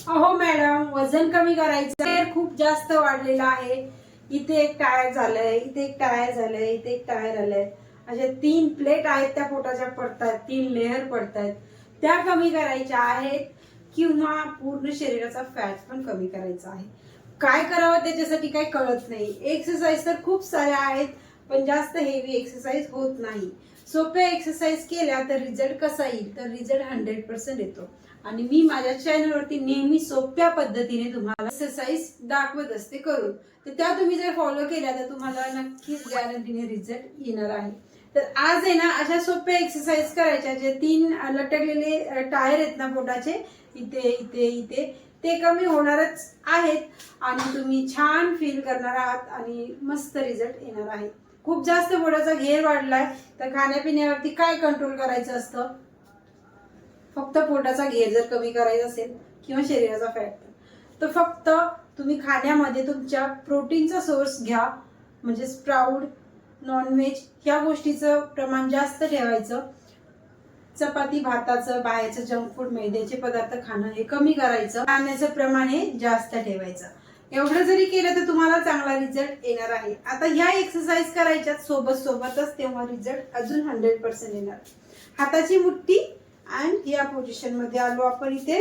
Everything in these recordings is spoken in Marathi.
अहो मॅडम, वजन कमी करायचं खूप जास्त वाढलेलं आहे. इथे एक टायर झालंय, इथे एक टायर झालंय, इथे एक टायर आलंय. अशा 3 प्लेट आहेत त्या पोटाच्या पडतायत, 3 लेअर पडतायत. त्या कमी करायच्या आहेत किंवा पूर्ण शरीराचा फॅट पण कमी करायचा आहे. काय करावं त्याच्यासाठी काही कळत नाही. एक्सरसाइज तर खूप साऱ्या आहेत, पण जास्त हेवी एक्सरसाइज होत नाही. सोप्या एक्सरसाइज केल्या तर रिझल्ट कसा येईल, तर रिझल्ट 100% येतो. आणि मी माझ्या चॅनलवरती नेहमी सोप्या पद्धतीने तुम्हाला एक्सरसाइज दाखवत असते करून. तर त्या तुम्ही जर फॉलो केल्या तर तुम्हाला नक्कीच गॅरंटीने रिझल्ट येणार आहे. तर आज आहे ना अशा सोप्या एक्सरसाइज करायच्या, जे 3 लटकलेले टायर आहेत ना पोटाचे, इथे इथे इथे, ते कमी होणारच आहेत आणि तुम्ही छान फील करणार आहात आणि मस्त रिझल्ट येणार आहे. खूप जास्त पोटाचा घेर वाढलाय तर खाण्यापिण्यावरती काय कंट्रोल करायचं असतं? फक्त पोटाचा घेर जर कमी करायचा असेल किंवा शरीराचा फॅट, तर फक्त तुम्ही खाण्यामध्ये तुमच्या प्रोटीनचा सोर्स घ्या. म्हणजे स्प्राऊट, नॉनव्हेज ह्या गोष्टीचं प्रमाण जास्त ठेवायचं. चपाती भाताचं, बाहेरचं जंक फूड, मैद्याचे पदार्थ खाणं हे कमी करायचं. खाण्याचं प्रमाण हे जास्त ठेवायचं. एवढं जरी केलं तर तुम्हाला चांगला रिझल्ट येणार आहे. आता ह्या एक्सरसाइज करायच्या सोबतच, तेव्हा रिझल्ट अजून 100% येणार. हाताची मुठ्ठी आणि या पोझिशन मध्ये आलो आपण. इथे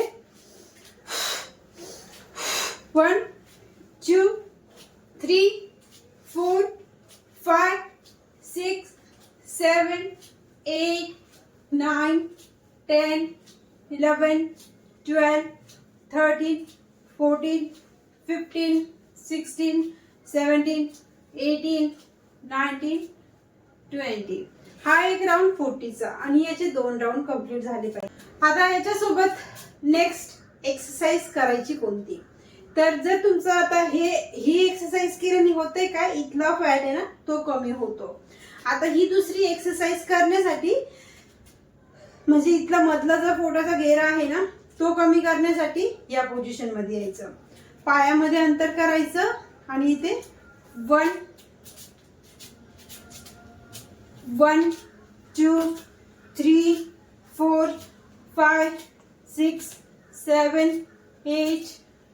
1 2 3 4 5 6 7 8 9 10 11 12 13 14 15 16 17 18 19 20. हा एक राऊंड 40चा आणि याचे 2 राऊंड कंप्लीट झाले पाहिजे. आता याच्यासोबत नेक्स्ट एक्सरसाइज करायची कोणती? तर जर तुमचं आता ही एक्सरसाइज केल्याने होते काय, इथला फॅट आहे ना तो कमी होतो. आता ही दुसरी एक्सरसाइज करण्यासाठी, म्हणजे इथला मधला जो पोटाचा घेर आहे ना तो कमी करण्यासाठी या पोझिशन मध्ये यायचं. पायामध्ये अंतर करायचं आणि इथे 1 2 3 4 5 6 7 8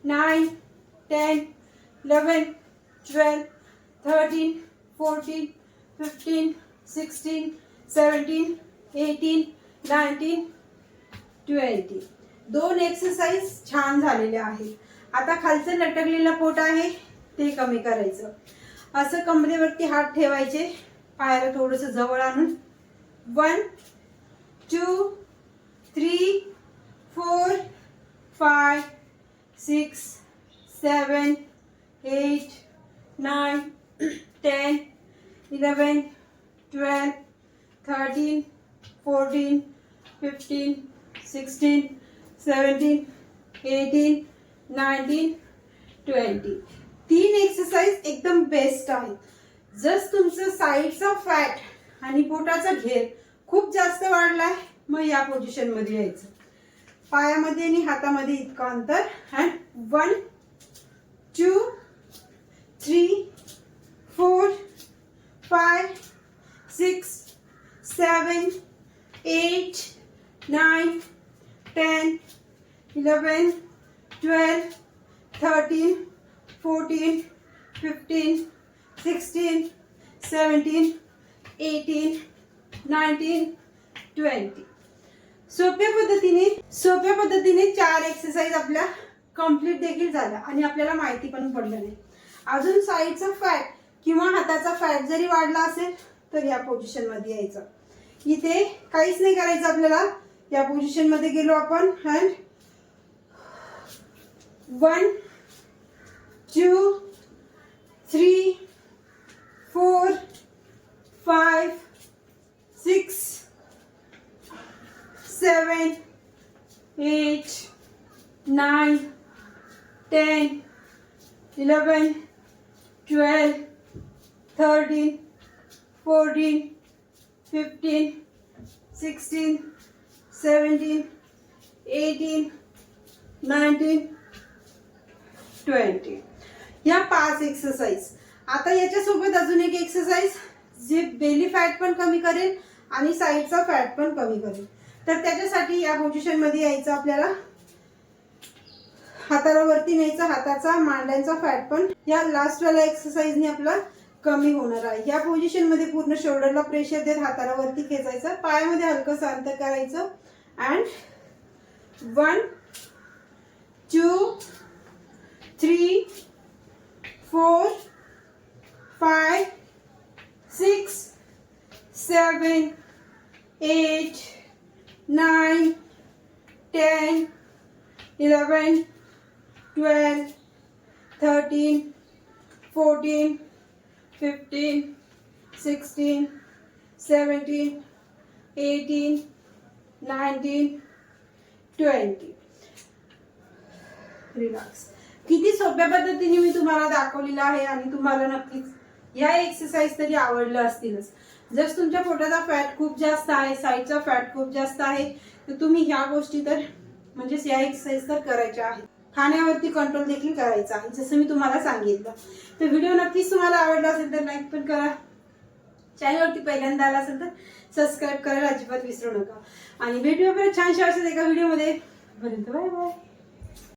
9 10 11 12 13 14 15 16 17 18 19 20. 2 एक्सरसाइज छान झालेल्या आहेत. आता खालचं लटकलेलं पोट आहे ते कमी करायचं. असं कमरेवरती हात ठेवायचे, पायाला थोडस जवळ आणून 1 2 3 4 5 6 7 8 9 10 11 12 13 14 15 16 17 18 19 20. 3 एक्सरसाइज एकदम बेस्ट आहेत. जर तुमचं साईडचा फॅट आणि पोटाचा घेर खूप जास्त वाढलाय, मग या पोझिशन मध्ये यायचं. पायामध्ये आणि हातामध्ये इतकं अंतर. अँड 1 2 3 4 5 6 7 8 9 10 11 12 13 14 15 16 17 18 19 20. सोप्या पद्धतीने 4 एक्सरसाइज आपल्या कंप्लीट देखील झाल्या आणि आपल्याला माहिती पण पडलं नाही. अजून साईडचा फॅट किंवा हाताचा फॅट जरी वाढला असेल तर या पोझिशन मध्ये यायचं. इथे काहीच नाही करायचं आपल्याला. या पोझिशन मध्ये गेलो आपण. अँड 1 2 3 4 5 6 7 8 9 10 11 12 13 14 15 16 17 18 19 20. या 5 एक्सरसाइज. आता याच्यासोबत अजून एक एक्सरसाइज जे बेली फॅट पण कमी करेल आणि साईडचा फॅट पण कमी करेल. तर त्याच्यासाठी या पोझिशन मध्ये यायचं आपल्याला. हाताला वरती न्यायचा, हाताचा मांड्यांचा फॅट पण या लास्ट वाला एक्सरसाइजने आपला कमी होणार आहे. या पोझिशन मध्ये पूर्ण शोल्डरला प्रेशर देत हाताला वरती खेचायचं, पायामध्ये हलकं अंतर करायचं अँड 1 2 3 4 5 6 7 8 9 10 11 12 13 14 15 16 17 18 19 20. रिलॅक्स. किती सोप्या पद्धतीने मी तुम्हाला दाखवलेलं आहे आणि तुम्हाला नक्कीच या एक्सरसाइज तरी आवडलं असतीलच. जर तुमच्या पोटाचा फॅट खूप जास्त आहे, साईडचा फॅट खूप जास्त आहे, तर तुम्ही ह्या गोष्टी तर म्हणजेच या एक्सरसाइज तर करायच्या आहेत. खाण्यावरती कंट्रोल देखील करायचा आहे जसं मी तुम्हाला सांगितलं. तर व्हिडिओ नक्कीच तुम्हाला आवडला असेल तर लाईक पण करा, चॅनलवरती पहिल्यांदा आला असेल तर सबस्क्राईब करायला अजिबात विसरू नका आणि भेटूया परत छानशा असेल एका व्हिडिओमध्ये. पर्यंत बाय बाय.